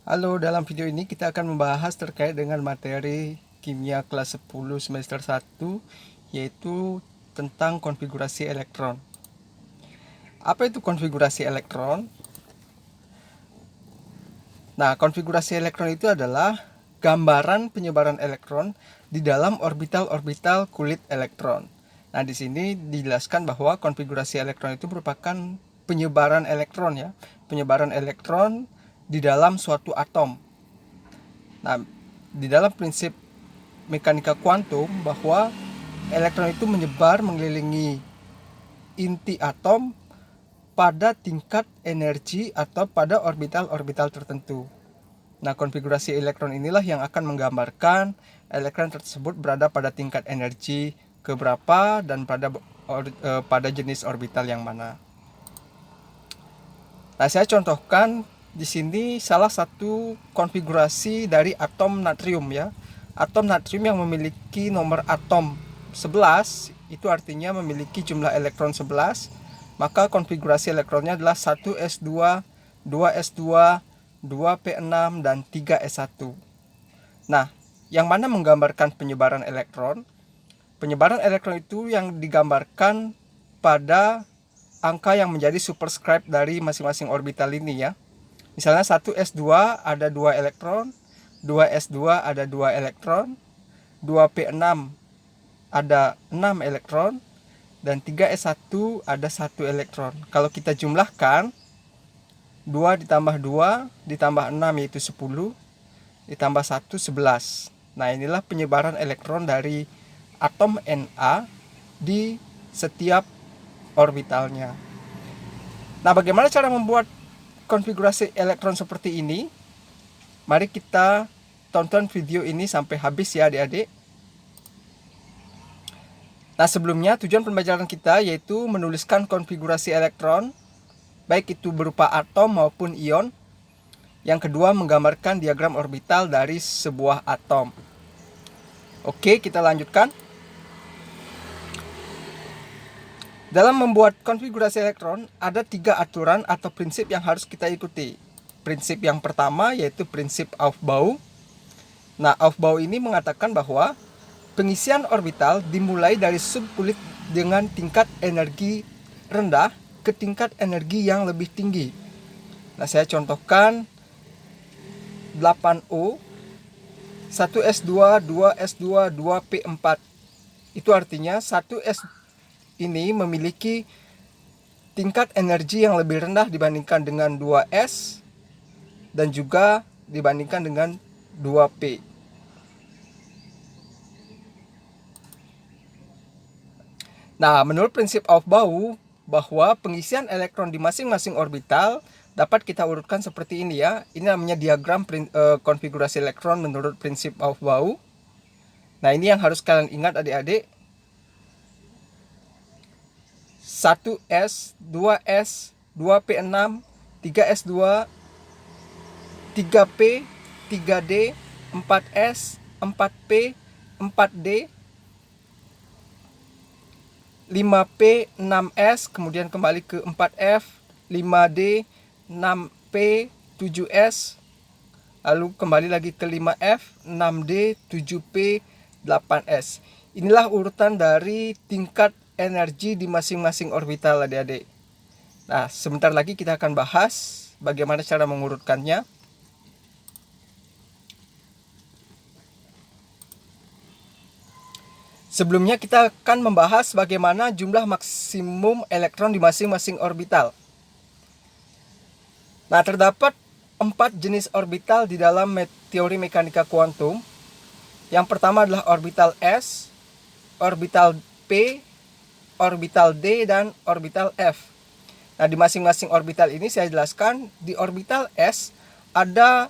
Halo, dalam video ini kita akan membahas terkait dengan materi kimia kelas 10 semester 1, yaitu tentang konfigurasi elektron. Apa itu konfigurasi elektron? Nah, konfigurasi elektron itu adalah gambaran penyebaran elektron di dalam orbital-orbital kulit elektron. Nah, di sini dijelaskan bahwa konfigurasi elektron itu merupakan penyebaran elektron ya, penyebaran elektron di dalam suatu atom. Nah, di dalam prinsip mekanika kuantum bahwa elektron itu menyebar mengelilingi inti atom pada tingkat energi atau pada orbital-orbital tertentu. Nah, konfigurasi elektron inilah yang akan menggambarkan elektron tersebut berada pada tingkat energi keberapa dan pada jenis orbital yang mana. Nah, saya contohkan di sini salah satu konfigurasi dari atom natrium ya. Atom natrium yang memiliki nomor atom 11, itu artinya memiliki jumlah elektron 11, maka konfigurasi elektronnya adalah 1s2, 2s2, 2p6 dan 3s1. Nah, yang mana menggambarkan penyebaran elektron? Penyebaran elektron itu yang digambarkan pada angka yang menjadi superscribe dari masing-masing orbital ini ya. Misalnya 1s2 ada 2 elektron, 2s2 ada 2 elektron, 2p6 ada 6 elektron, dan 3s1 ada 1 elektron. Kalau kita jumlahkan 2 ditambah 2 ditambah 6 yaitu 10, ditambah 1 11. Nah, inilah penyebaran elektron dari atom Na di setiap orbitalnya. Nah, bagaimana cara membuat konfigurasi elektron seperti ini? Mari kita tonton video ini sampai habis ya adik-adik. Nah, sebelumnya tujuan pembelajaran kita yaitu menuliskan konfigurasi elektron, baik itu berupa atom maupun ion. Yang kedua, menggambarkan diagram orbital dari sebuah atom. Oke, kita lanjutkan. Dalam membuat konfigurasi elektron, ada 3 aturan atau prinsip yang harus kita ikuti. Prinsip yang pertama yaitu prinsip Aufbau. Nah, Aufbau ini mengatakan bahwa pengisian orbital dimulai dari subkulit dengan tingkat energi rendah ke tingkat energi yang lebih tinggi. Nah, saya contohkan 8O, 1s2, 2s2, 2p4. Itu artinya 1s ini memiliki tingkat energi yang lebih rendah dibandingkan dengan 2s dan juga dibandingkan dengan 2p. Nah, menurut prinsip Aufbau bahwa pengisian elektron di masing-masing orbital dapat kita urutkan seperti ini ya. Ini namanya diagram konfigurasi elektron menurut prinsip Aufbau. Nah, ini yang harus kalian ingat adik-adik. 1s, 2s, 2p6, 3s2, 3p, 3d, 4s, 4p, 4d, 5p, 6s, kemudian kembali ke 4f, 5d, 6p, 7s, lalu kembali lagi ke 5f, 6d, 7p, 8s. Inilah urutan dari tingkat energi di masing-masing orbital adik-adik. Nah, sebentar lagi kita akan bahas bagaimana cara mengurutkannya. Sebelumnya kita akan membahas bagaimana jumlah maksimum elektron di masing-masing orbital. Nah, terdapat 4 jenis orbital di dalam teori mekanika kuantum. Yang pertama adalah orbital S, orbital P, orbital D, dan orbital F. Nah, di masing-masing orbital ini saya jelaskan, di orbital S ada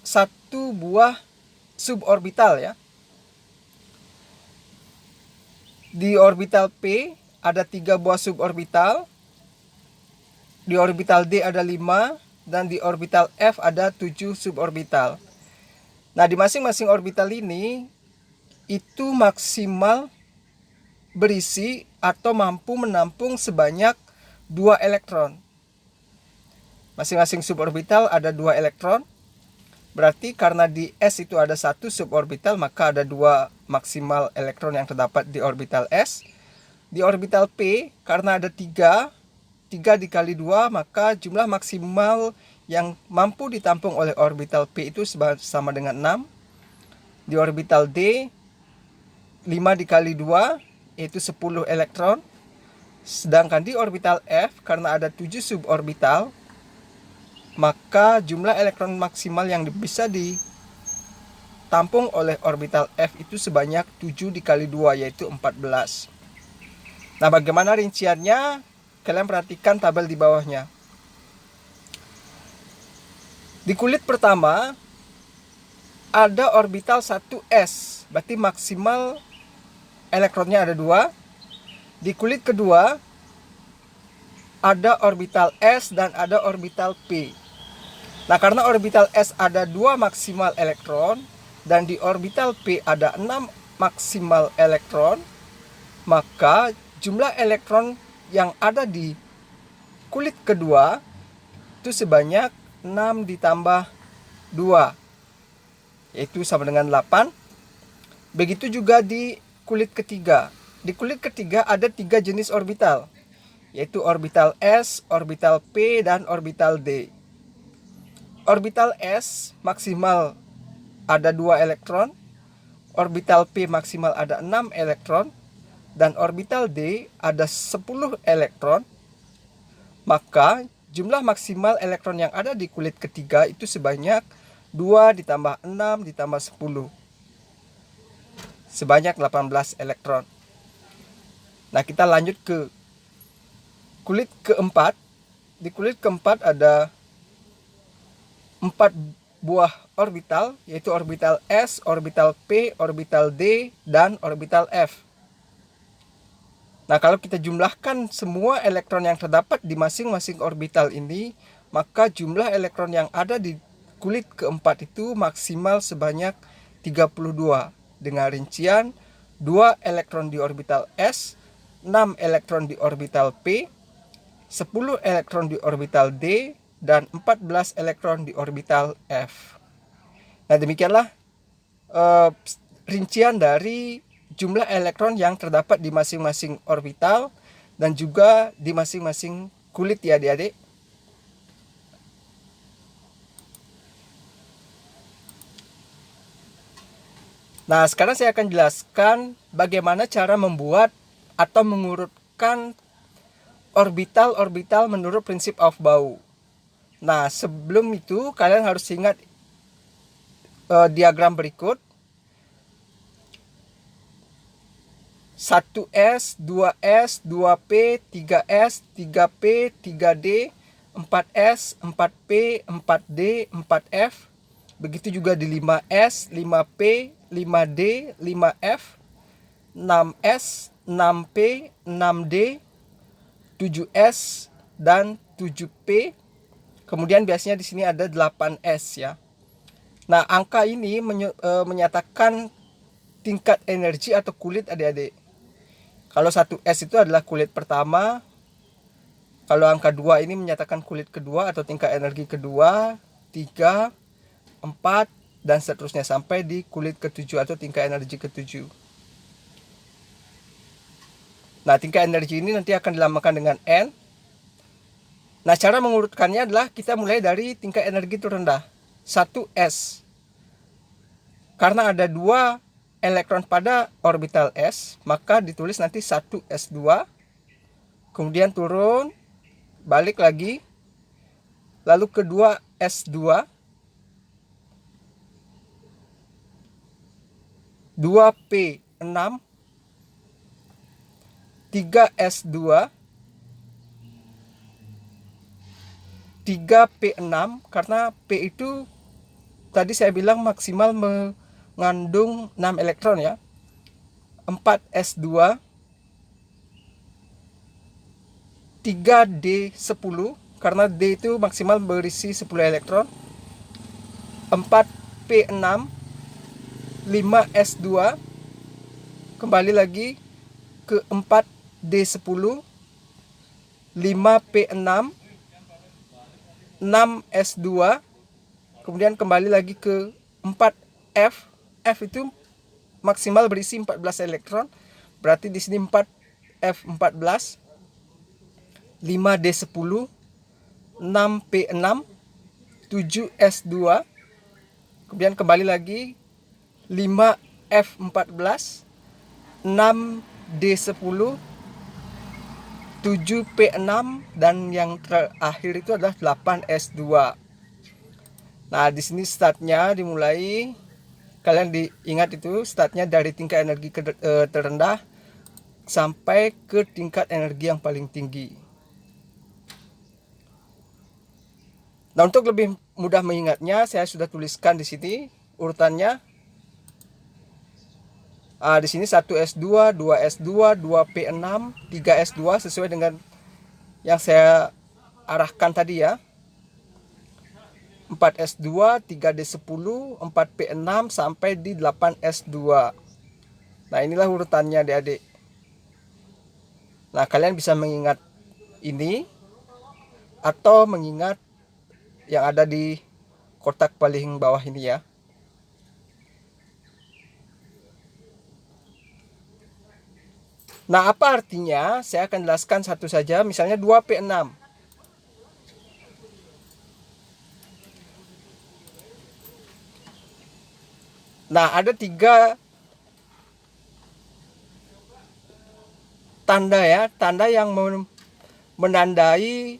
1 buah suborbital ya. Di orbital P ada 3 buah suborbital. Di orbital D ada 5 dan di orbital F ada 7 suborbital. Nah, di masing-masing orbital ini itu maksimal berisi atau mampu menampung sebanyak 2 elektron. Masing-masing suborbital ada 2 elektron. Berarti karena di S itu ada satu suborbital, maka ada 2 maksimal elektron yang terdapat di orbital S. Di orbital P, karena ada 3 dikali 2, maka jumlah maksimal yang mampu ditampung oleh orbital P itu sama dengan 6. Di orbital D, 5 dikali 2, yaitu 10 elektron. Sedangkan di orbital F, karena ada 7 suborbital, maka jumlah elektron maksimal yang bisa ditampung oleh orbital F itu sebanyak 7 dikali 2, yaitu 14. Nah, bagaimana rinciannya? Kalian perhatikan tabel di bawahnya. Di kulit pertama ada orbital 1s, berarti maksimal elektronnya ada 2. Di kulit kedua ada orbital S dan ada orbital P. Nah, karena orbital S ada 2 maksimal elektron dan di orbital P ada 6 maksimal elektron, maka jumlah elektron yang ada di kulit kedua itu sebanyak 6 ditambah 2, yaitu sama dengan 8. Begitu juga di kulit ketiga. Di kulit ketiga ada 3 jenis orbital, yaitu orbital S, orbital P, dan orbital D. Orbital S maksimal ada 2 elektron, orbital P maksimal ada 6 elektron, dan orbital D ada 10 elektron. Maka jumlah maksimal elektron yang ada di kulit ketiga itu sebanyak 2 ditambah 6 ditambah 10, sebanyak 18 elektron. Nah, kita lanjut ke kulit keempat. Di kulit keempat ada 4 buah orbital, yaitu orbital S, orbital P, orbital D, dan orbital F. Nah, kalau kita jumlahkan semua elektron yang terdapat di masing-masing orbital ini, maka jumlah elektron yang ada di kulit keempat itu maksimal sebanyak 32, dengan rincian 2 elektron di orbital S, 6 elektron di orbital P, 10 elektron di orbital D, dan 14 elektron di orbital F. Nah, demikianlah rincian dari jumlah elektron yang terdapat di masing-masing orbital dan juga di masing-masing kulit, ya adik-adik. Nah, sekarang saya akan jelaskan bagaimana cara membuat atau mengurutkan orbital-orbital menurut prinsip Aufbau. Nah, sebelum itu kalian harus ingat diagram berikut. 1S, 2S, 2P, 3S, 3P, 3D, 4S, 4P, 4D, 4F. Begitu juga di 5S, 5P, 5D, 5F, 6S, 6P, 6D, 7S, dan 7P. Kemudian biasanya di sini ada 8S ya. Nah, angka ini menyatakan tingkat energi atau kulit adik-adik. Kalau 1S itu adalah kulit pertama. Kalau angka 2 ini menyatakan kulit kedua atau tingkat energi kedua, 3, 4, dan seterusnya sampai di kulit ke-7 atau tingkat energi ke-7. Nah, tingkat energi ini nanti akan dilambangkan dengan N. Nah, cara mengurutkannya adalah kita mulai dari tingkat energi terendah, 1S. Karena ada 2 elektron pada orbital S, maka ditulis nanti 1S2. Kemudian turun, balik lagi. Lalu kedua S2, 2P6, 3S2, 3P6, karena P itu tadi saya bilang maksimal mengandung 6 elektron ya. 4S2, 3D10, karena D itu maksimal berisi 10 elektron. 4P6, 5S2, kembali lagi ke 4D10, 5P6, 6S2, kemudian kembali lagi ke 4F. F itu maksimal berisi 14 elektron. Berarti di sini 4F14, 5D10, 6P6, 7S2. Kemudian kembali lagi 5F14, 6D10, 7P6, dan yang terakhir itu adalah 8S2. Nah, di sini startnya dimulai, kalian diingat itu startnya dari tingkat energi terendah sampai ke tingkat energi yang paling tinggi. Nah, untuk lebih mudah mengingatnya, saya sudah tuliskan di sini urutannya. Di sini 1S2, 2S2, 2P6, 3S2 sesuai dengan yang saya arahkan tadi ya. 4S2, 3D10, 4P6 sampai di 8S2. Nah, inilah urutannya adik-adik. Nah, kalian bisa mengingat ini atau mengingat yang ada di kotak paling bawah ini ya. Nah, apa artinya? Saya akan jelaskan satu saja. Misalnya 2P6. Nah, ada 3 tanda ya. Tanda yang menandai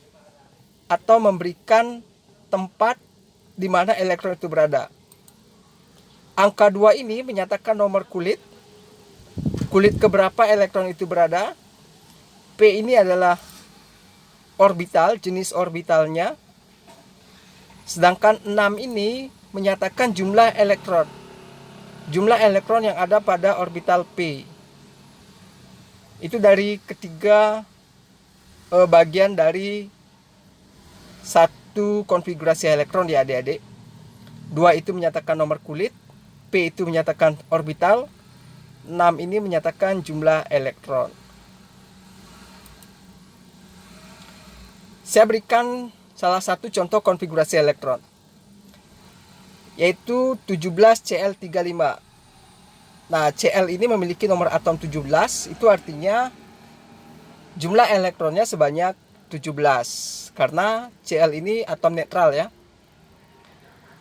atau memberikan tempat di mana elektron itu berada. Angka 2 ini menyatakan nomor kulit. Kulit keberapa elektron itu berada. P ini adalah orbital, jenis orbitalnya. Sedangkan 6 ini menyatakan jumlah elektron. Jumlah elektron yang ada pada orbital P. Itu dari ketiga bagian dari satu konfigurasi elektron ya adik-adik. 2 itu menyatakan nomor kulit, P itu menyatakan orbital, 6 ini menyatakan jumlah elektron. Saya berikan salah satu contoh konfigurasi elektron, yaitu 17Cl35. Nah, Cl ini memiliki nomor atom 17, itu artinya jumlah elektronnya sebanyak 17. Karena Cl ini atom netral ya.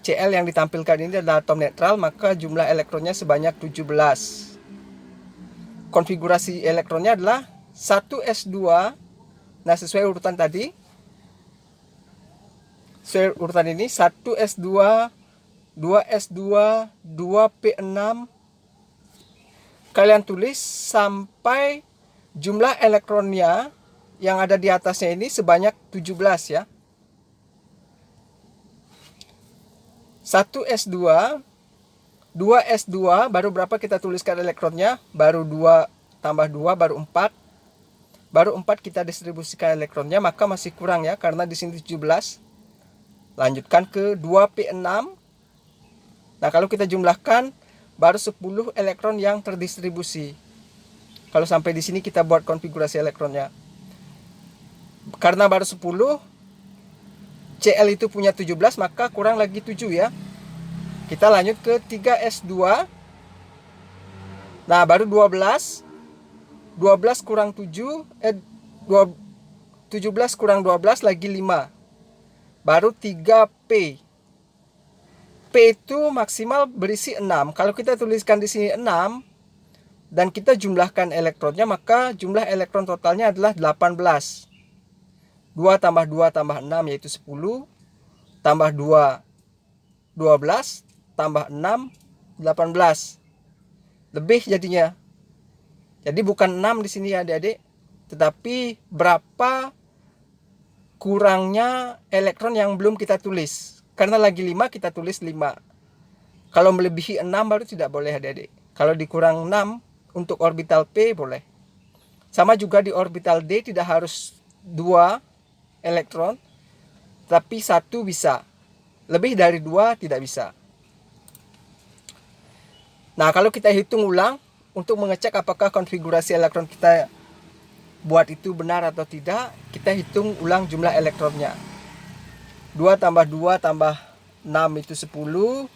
Cl yang ditampilkan ini adalah atom netral, maka jumlah elektronnya sebanyak 17. Konfigurasi elektronnya adalah 1s2. Nah, sesuai urutan tadi. Sesuai urutan ini 1s2, 2s2, 2p6. Kalian tulis sampai jumlah elektronnya yang ada di atasnya ini sebanyak 17 ya. 1s2, 2s2, baru berapa kita tuliskan elektronnya? Baru 2 tambah 2 baru 4. Baru 4 kita distribusikan elektronnya, maka masih kurang ya, karena di sini 17. Lanjutkan ke 2p6. Nah, kalau kita jumlahkan baru 10 elektron yang terdistribusi. Kalau sampai di sini kita buat konfigurasi elektronnya. Karena baru 10, Cl itu punya 17, maka kurang lagi 7 ya. Kita lanjut ke 3s2. Nah, baru 12. 12 kurang 7, 17 kurang 12 lagi 5. Baru 3p. P itu maksimal berisi 6. Kalau kita tuliskan di sini 6 dan kita jumlahkan elektronnya, maka jumlah elektron totalnya adalah 18. 2 tambah 2 tambah 6 yaitu 10. Tambah 2, 12. Tambah 6, 18. Lebih jadinya. Jadi bukan 6 di sini ya adik-adik, tetapi berapa kurangnya elektron yang belum kita tulis. Karena lagi 5 kita tulis 5. Kalau melebihi 6 baru tidak boleh adik-adik. Kalau dikurang 6 untuk orbital P boleh. Sama juga di orbital D tidak harus 2 elektron, tapi 1 bisa. Lebih dari 2 tidak bisa. Nah, kalau kita hitung ulang untuk mengecek apakah konfigurasi elektron kita buat itu benar atau tidak, kita hitung ulang jumlah elektronnya. 2 tambah 2 tambah 6 itu 10,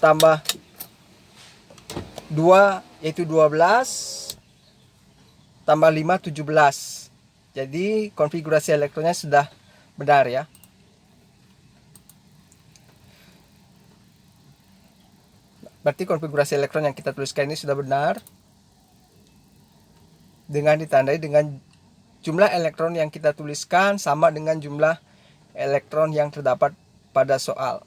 tambah 2 yaitu 12, tambah 5 17. Jadi konfigurasi elektronnya sudah benar ya. Berarti konfigurasi elektron yang kita tuliskan ini sudah benar, dengan ditandai dengan jumlah elektron yang kita tuliskan sama dengan jumlah elektron yang terdapat pada soal.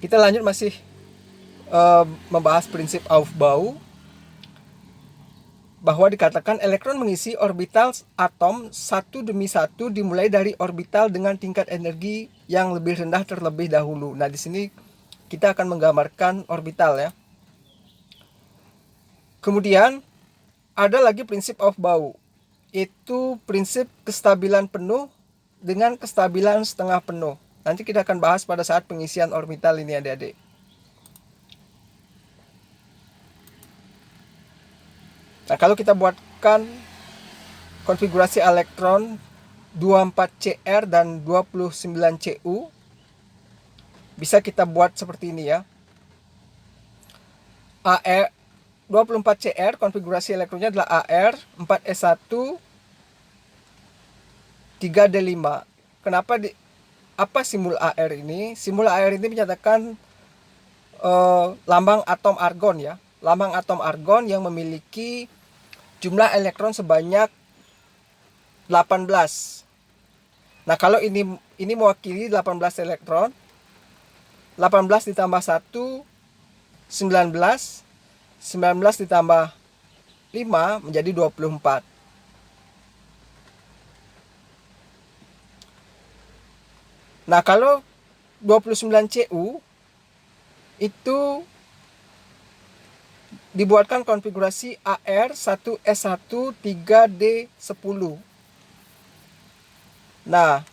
Kita lanjut masih membahas prinsip Aufbau, bahwa dikatakan elektron mengisi orbital atom satu demi satu dimulai dari orbital dengan tingkat energi yang lebih rendah terlebih dahulu. Nah, di sini kita akan menggambarkan orbital ya. Kemudian ada lagi prinsip Aufbau, yaitu prinsip kestabilan penuh dengan kestabilan setengah penuh. Nanti kita akan bahas pada saat pengisian orbital ini adik-adik. Nah, kalau kita buatkan konfigurasi elektron 24Cr dan 29Cu, bisa kita buat seperti ini ya. AR 24Cr konfigurasi elektronnya adalah AR 4S1 3D5. Kenapa apa simbol AR ini? Simbol AR ini menyatakan lambang atom argon ya. Lambang atom argon yang memiliki jumlah elektron sebanyak 18. Nah, kalau ini mewakili 18 elektron. 18 ditambah 1 19. 19 ditambah 5 menjadi 24. Nah, kalau 29Cu itu dibuatkan konfigurasi AR 1S1 3D10. Nah,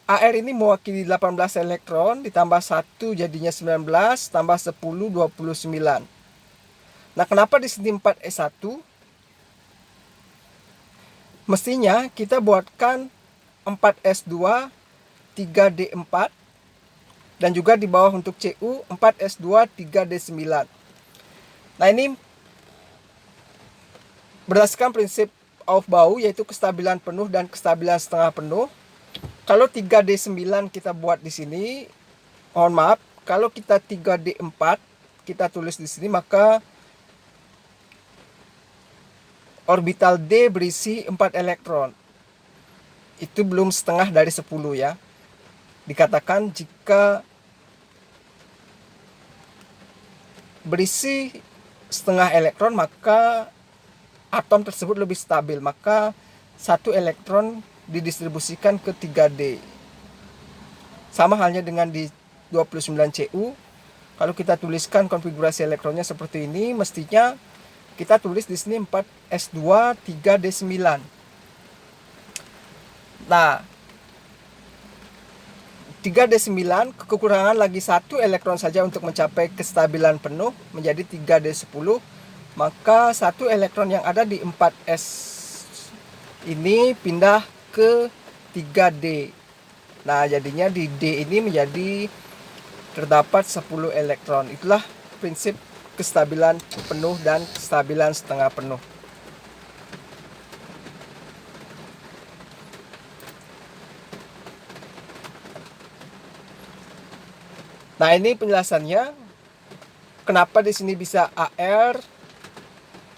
AR ini mewakili 18 elektron ditambah 1 jadinya 19 tambah 10 29. Nah, kenapa di sini 4S1? Mestinya kita buatkan 4S2 3D4 dan juga di bawah untuk Cu 4S2 3D9. Nah, ini berdasarkan prinsip Aufbau, yaitu kestabilan penuh dan kestabilan setengah penuh. Kalau 3D9 kita buat di sini, mohon maaf, kalau kita 3D4 kita tulis di sini, maka orbital D berisi 4 elektron. Itu belum setengah dari 10 ya. Dikatakan jika berisi setengah elektron maka atom tersebut lebih stabil, maka satu elektron didistribusikan ke 3D. Sama halnya dengan di 29Cu. Kalau kita tuliskan konfigurasi elektronnya seperti ini, mestinya kita tulis di sini 4S2 3D9. Nah, 3D9 kekurangan lagi satu elektron saja untuk mencapai kestabilan penuh menjadi 3D10. Maka satu elektron yang ada di 4S ini pindah ke 3D. Nah, jadinya di D ini menjadi terdapat 10 elektron. Itulah prinsip kestabilan penuh dan kestabilan setengah penuh. Nah, ini penjelasannya kenapa di sini bisa AR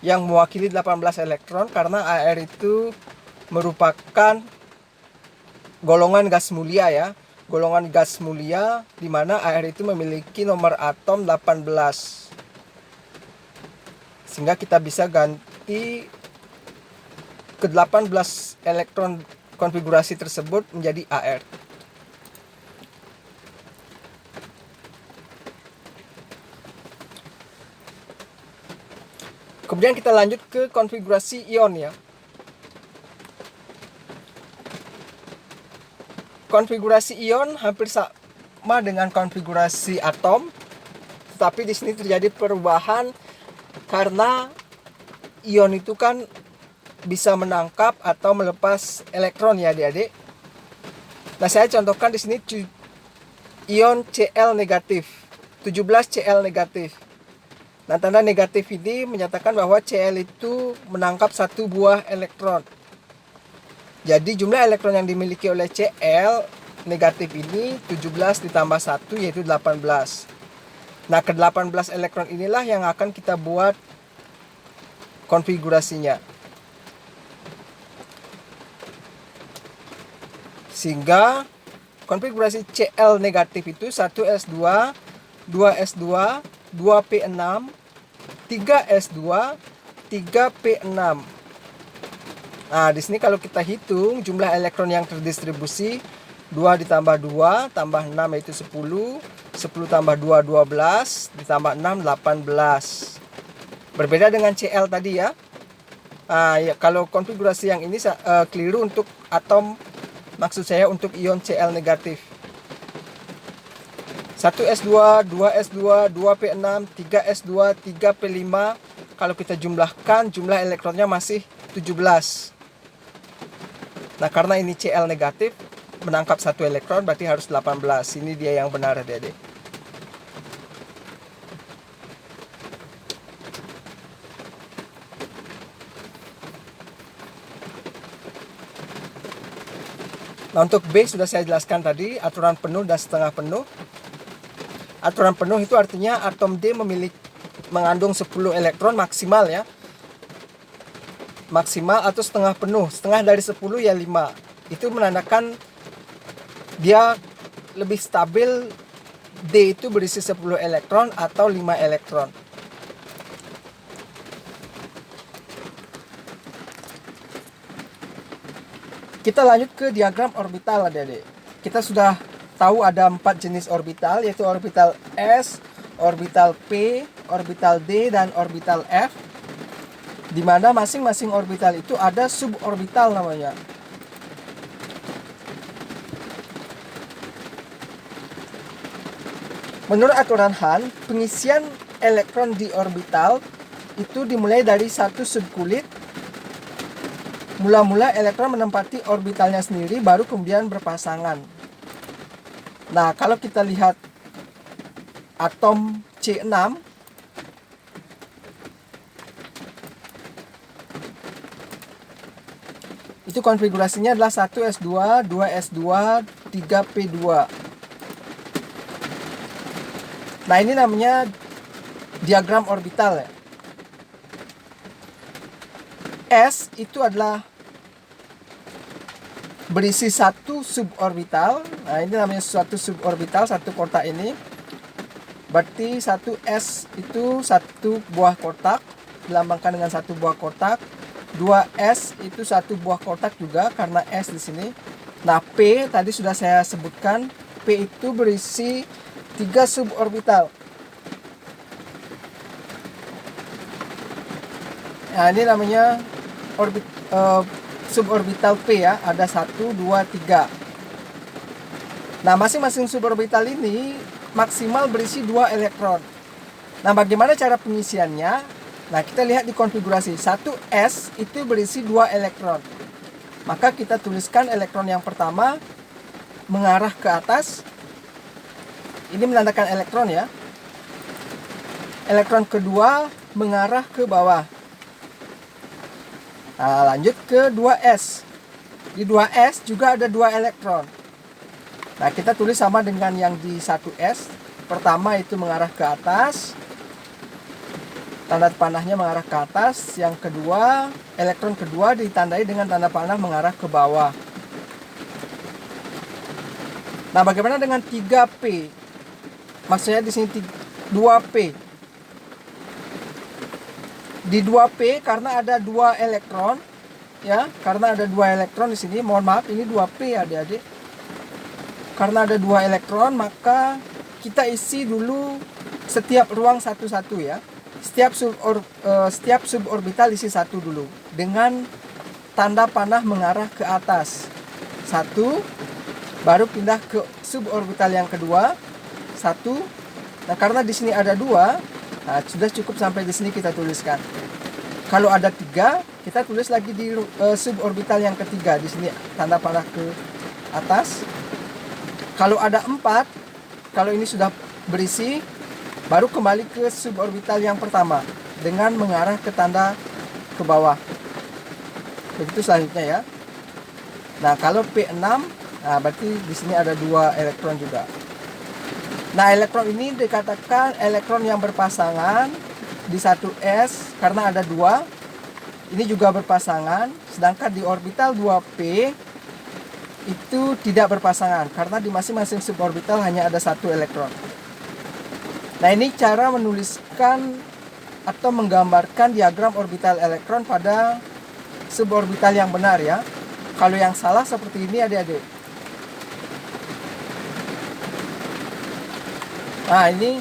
yang mewakili 18 elektron, karena AR itu merupakan golongan gas mulia ya. Golongan gas mulia di mana AR itu memiliki nomor atom 18. Sehingga kita bisa ganti ke 18 elektron konfigurasi tersebut menjadi AR. Kemudian kita lanjut ke konfigurasi ion ya. Konfigurasi ion hampir sama dengan konfigurasi atom, tetapi di sini terjadi perubahan karena ion itu kan bisa menangkap atau melepas elektron ya adik-adik. Nah, saya contohkan di sini ion Cl negatif, 17 Cl negatif. Nah, tanda negatif ini menyatakan bahwa Cl itu menangkap satu buah elektron. Jadi jumlah elektron yang dimiliki oleh Cl negatif ini 17 ditambah 1 yaitu 18. Nah, ke 18 elektron inilah yang akan kita buat konfigurasinya. Sehingga konfigurasi Cl negatif itu 1s2, 2s2, 2p6, 3s2, 3p6. Nah, di sini kalau kita hitung jumlah elektron yang terdistribusi 2 ditambah 2 tambah 6 yaitu 10, 10 tambah 2 12, ditambah 6 18. Berbeda dengan Cl tadi ya. Nah, ya, kalau konfigurasi yang ini keliru untuk atom, maksud saya untuk ion Cl negatif. 1s2, 2s2, 2p6, 3s2, 3p5. Kalau kita jumlahkan jumlah elektronnya masih 17. Nah, karena ini Cl negatif menangkap satu elektron berarti harus 18. Ini dia yang benar adik-adik. Nah, untuk B sudah saya jelaskan tadi, aturan penuh dan setengah penuh. Aturan penuh itu artinya atom D mengandung 10 elektron maksimal ya. Maksimal atau setengah penuh. Setengah dari 10 ya 5. Itu menandakan dia lebih stabil. D itu berisi 10 elektron atau 5 elektron. Kita lanjut ke diagram orbital adik-adik. Kita sudah tahu ada 4 jenis orbital, yaitu orbital S, orbital P, orbital D, dan orbital F. Di mana masing-masing orbital itu ada suborbital namanya. Menurut aturan Hahn, pengisian elektron di orbital itu dimulai dari satu subkulit. Mula-mula elektron menempati orbitalnya sendiri, baru kemudian berpasangan. Nah, kalau kita lihat atom C6, itu konfigurasinya adalah 1s2, 2s2, 3p2. Nah, ini namanya diagram orbital ya. S itu adalah berisi satu suborbital. Nah, ini namanya suatu suborbital, satu kotak ini. Berarti 1s itu satu buah kotak, dilambangkan dengan satu buah kotak. 2s itu satu buah kotak juga karena s di sini. Nah, P tadi sudah saya sebutkan, P itu berisi 3 suborbital. Nah, ini namanya suborbital P ya, ada 1, 2, 3. Nah, masing-masing suborbital ini maksimal berisi 2 elektron. Nah, bagaimana cara pengisiannya? Nah, kita lihat di konfigurasi. 1s itu berisi 2 elektron. Maka kita tuliskan elektron yang pertama mengarah ke atas. Ini menandakan elektron ya. Elektron kedua mengarah ke bawah. Nah, lanjut ke 2s. Di 2s juga ada 2 elektron. Nah, kita tulis sama dengan yang di 1s. Pertama itu mengarah ke atas. Tanda panahnya mengarah ke atas. Yang kedua, elektron kedua ditandai dengan tanda panah mengarah ke bawah. Nah, bagaimana dengan 3p? Maksudnya di sini 2p. Di 2p karena ada 2 elektron ya, karena ada 2 elektron di sini. Mohon maaf, ini 2p adik-adik. Karena ada 2 elektron, maka kita isi dulu setiap ruang satu-satu ya. Setiap suborbital isi satu dulu dengan tanda panah mengarah ke atas. 1, baru pindah ke suborbital yang kedua. 1. Nah, karena di sini ada 2, nah sudah cukup sampai di sini kita tuliskan. Kalau ada 3, kita tulis lagi di suborbital yang ketiga. Di sini tanda panah ke atas. Kalau ada 4, kalau ini sudah berisi, baru kembali ke suborbital yang pertama dengan mengarah ke tanda ke bawah. Begitu selanjutnya ya. Nah, kalau P6, nah berarti di sini ada 2 elektron juga. Nah, elektron ini dikatakan elektron yang berpasangan di 1s karena ada 2. Ini juga berpasangan, sedangkan di orbital 2p itu tidak berpasangan karena di masing-masing suborbital hanya ada 1 elektron. Nah, ini cara menuliskan atau menggambarkan diagram orbital elektron pada suborbital yang benar ya. Kalau yang salah seperti ini adik-adik. Nah, ini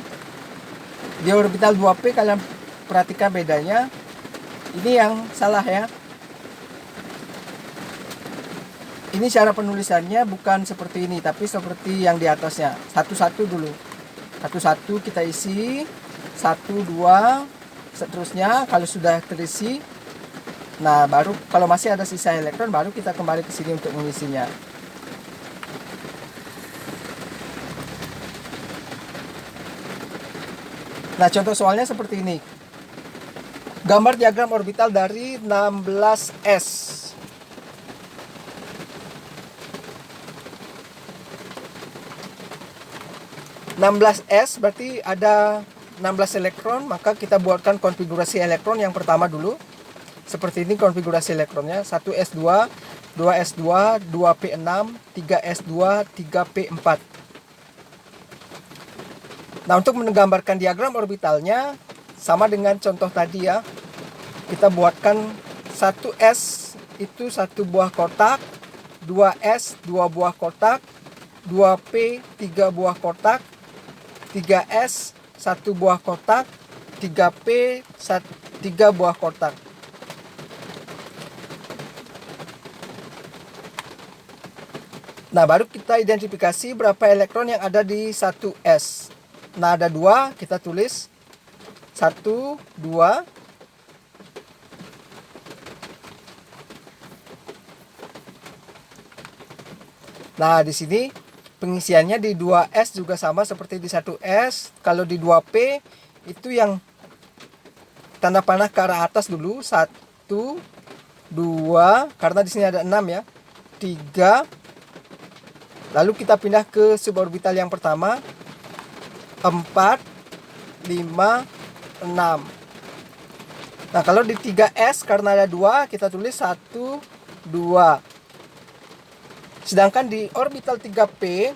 di orbital 2p kalian perhatikan bedanya. Ini yang salah ya. Ini cara penulisannya bukan seperti ini, tapi seperti yang di atasnya. Satu-satu dulu. Satu-satu kita isi. 1, 2, seterusnya. Kalau sudah terisi, nah baru kalau masih ada sisa elektron, baru kita kembali ke sini untuk mengisinya. Nah, contoh soalnya seperti ini. Gambar diagram orbital dari 16s. 16s berarti ada 16 elektron, maka kita buatkan konfigurasi elektron yang pertama dulu. Seperti ini konfigurasi elektronnya. 1s2, 2s2, 2p6, 3s2, 3p4. Nah, untuk menggambarkan diagram orbitalnya sama dengan contoh tadi ya. Kita buatkan 1s itu 1 buah kotak, 2s 2 buah kotak, 2p 3 buah kotak, 3s 1 buah kotak, 3p 3 buah kotak. Nah, baru kita identifikasi berapa elektron yang ada di 1s. Nah, ada 2, kita tulis 1, 2. Nah, di sini pengisiannya di 2s juga sama seperti di 1s. Kalau di 2p itu yang tanda panah ke arah atas dulu. 1, 2, karena di sini ada 6 ya. 3. Lalu kita pindah ke suborbital yang pertama. 4, 5, 6. Nah, kalau di 3s karena ada 2, kita tulis 1, 2. Sedangkan di orbital 3p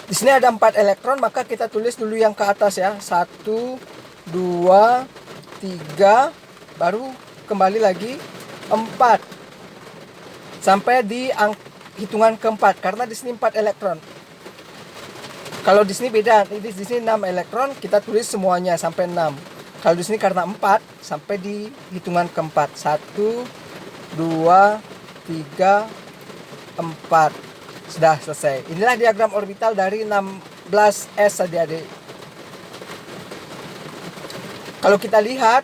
di sini ada 4 elektron, maka kita tulis dulu yang ke atas ya. 1, 2, 3, baru kembali lagi 4. Sampai di hitungan keempat karena di sini 4 elektron. Kalau di sini beda, di sini 6 elektron, kita tulis semuanya sampai 6. Kalau di sini karena 4 sampai di hitungan keempat. 1, 2, 3, 4. Sudah selesai. Inilah diagram orbital dari 16s adik-adik. Kalau kita lihat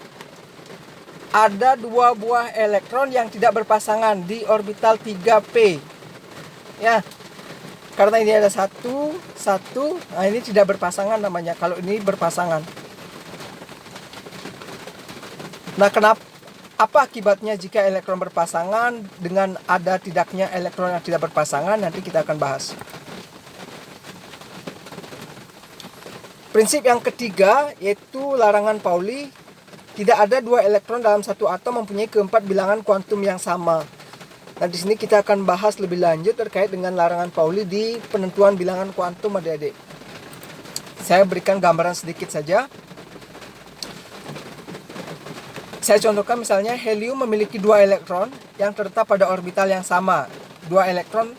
ada 2 buah elektron yang tidak berpasangan di orbital 3p. Ya. Karena ini ada 1, nah ini tidak berpasangan namanya. Kalau ini berpasangan. Nah, apa akibatnya jika elektron berpasangan dengan ada tidaknya elektron yang tidak berpasangan? Nanti kita akan bahas. Prinsip yang ketiga yaitu larangan Pauli. Tidak ada 2 elektron dalam satu atom mempunyai keempat bilangan kuantum yang sama. Nah, di sini kita akan bahas lebih lanjut terkait dengan larangan Pauli di penentuan bilangan kuantum adik-adik. Saya berikan gambaran sedikit saja. Saya contohkan misalnya helium memiliki 2 elektron yang terletak pada orbital yang sama. 2 elektron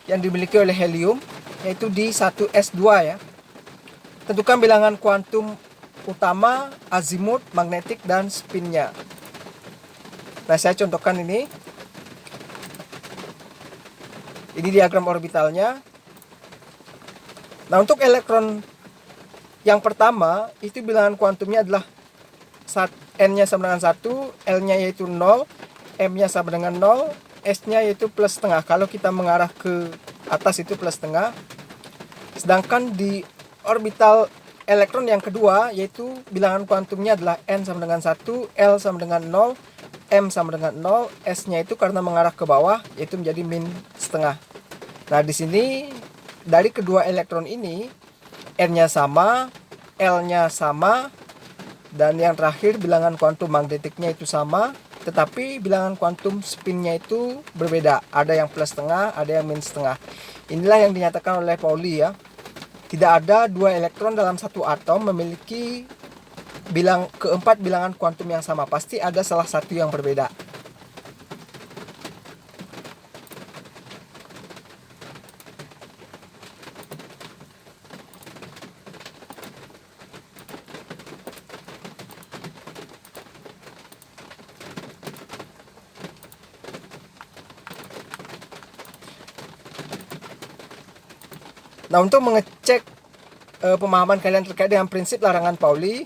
yang dimiliki oleh helium yaitu di 1s2 ya. Tentukan bilangan kuantum utama, azimut, magnetik, dan spinnya. Nah, saya contohkan ini. Ini diagram orbitalnya. Nah, untuk elektron yang pertama itu bilangan kuantumnya adalah N-nya sama dengan 1, L-nya yaitu 0, M-nya sama dengan 0, S-nya yaitu plus setengah. Kalau kita mengarah ke atas itu plus setengah. Sedangkan di orbital elektron yang kedua, yaitu bilangan kuantumnya adalah N sama dengan 1, L sama dengan 0, M sama dengan 0, S-nya itu karena mengarah ke bawah, yaitu menjadi min setengah. Nah, di sini dari kedua elektron ini, N-nya sama, L-nya sama, dan yang terakhir bilangan kuantum magnetiknya itu sama, tetapi bilangan kuantum spinnya itu berbeda. Ada yang plus setengah, ada yang min setengah. Inilah yang dinyatakan oleh Pauli ya. Tidak ada dua elektron dalam satu atom memiliki keempat bilangan kuantum yang sama. Pasti ada salah satu yang berbeda. Nah, untuk mengecek pemahaman kalian terkait dengan prinsip larangan Pauli,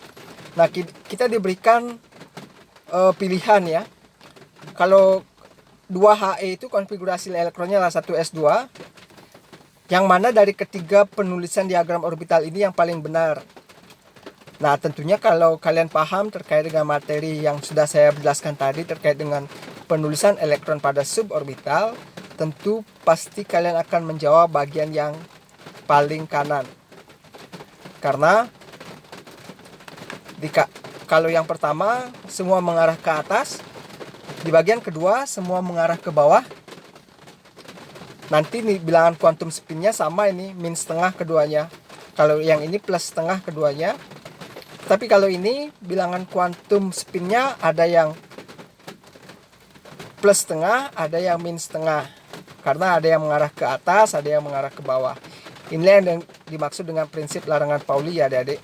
nah kita diberikan pilihan ya. Kalau 2He itu konfigurasi elektronnya adalah 1s2, yang mana dari ketiga penulisan diagram orbital ini yang paling benar. Nah, tentunya kalau kalian paham terkait dengan materi yang sudah saya jelaskan tadi terkait dengan penulisan elektron pada suborbital, tentu pasti kalian akan menjawab bagian yang paling kanan. Karena kalau yang pertama semua mengarah ke atas, di bagian kedua semua mengarah ke bawah. Nanti nih bilangan kuantum spinnya sama, ini min setengah keduanya. Kalau yang ini plus setengah keduanya. Tapi kalau ini bilangan kuantum spinnya ada yang plus setengah, ada yang min setengah. Karena ada yang mengarah ke atas, ada yang mengarah ke bawah. Inilah yang dimaksud dengan prinsip larangan Pauli ya adik-adik.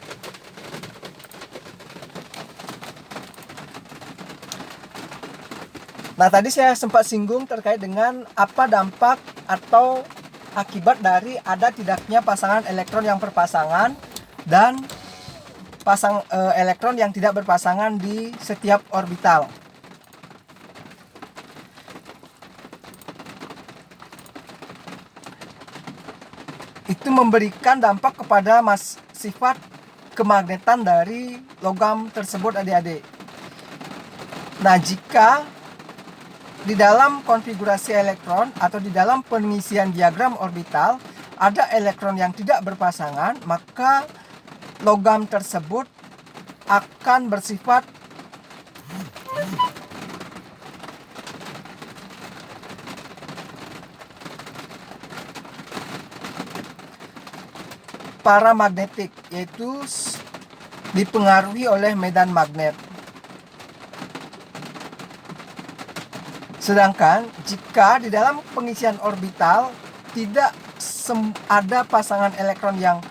Nah, tadi saya sempat singgung terkait dengan apa dampak atau akibat dari ada tidaknya pasangan elektron yang berpasangan dan elektron yang tidak berpasangan di setiap orbital. Itu memberikan dampak kepada sifat kemagnetan dari logam tersebut adik-adik. Nah, jika di dalam konfigurasi elektron atau di dalam pengisian diagram orbital ada elektron yang tidak berpasangan, maka logam tersebut akan bersifat paramagnetik, yaitu dipengaruhi oleh medan magnet. Sedangkan jika di dalam pengisian orbital tidak ada pasangan elektron yang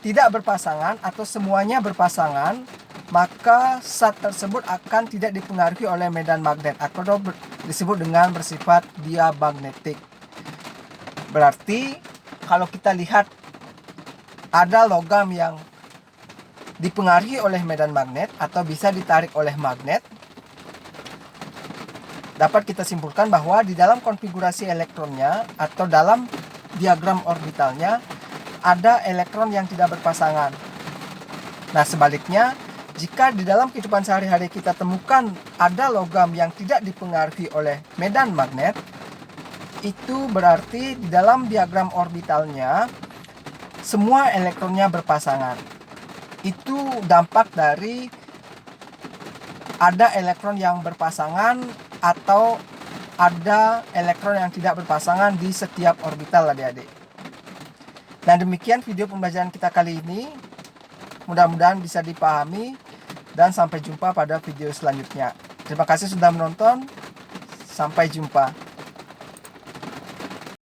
tidak berpasangan atau semuanya berpasangan, maka zat tersebut akan tidak dipengaruhi oleh medan magnet atau disebut dengan bersifat diamagnetik. Berarti kalau kita lihat ada logam yang dipengaruhi oleh medan magnet atau bisa ditarik oleh magnet, dapat kita simpulkan bahwa di dalam konfigurasi elektronnya atau dalam diagram orbitalnya ada elektron yang tidak berpasangan. Nah, sebaliknya, jika di dalam kehidupan sehari-hari kita temukan ada logam yang tidak dipengaruhi oleh medan magnet, itu berarti di dalam diagram orbitalnya semua elektronnya berpasangan. Itu dampak dari ada elektron yang berpasangan atau ada elektron yang tidak berpasangan di setiap orbital adik-adik. Nah, demikian video pembelajaran kita kali ini. Mudah-mudahan bisa dipahami dan sampai jumpa pada video selanjutnya. Terima kasih sudah menonton. Sampai jumpa.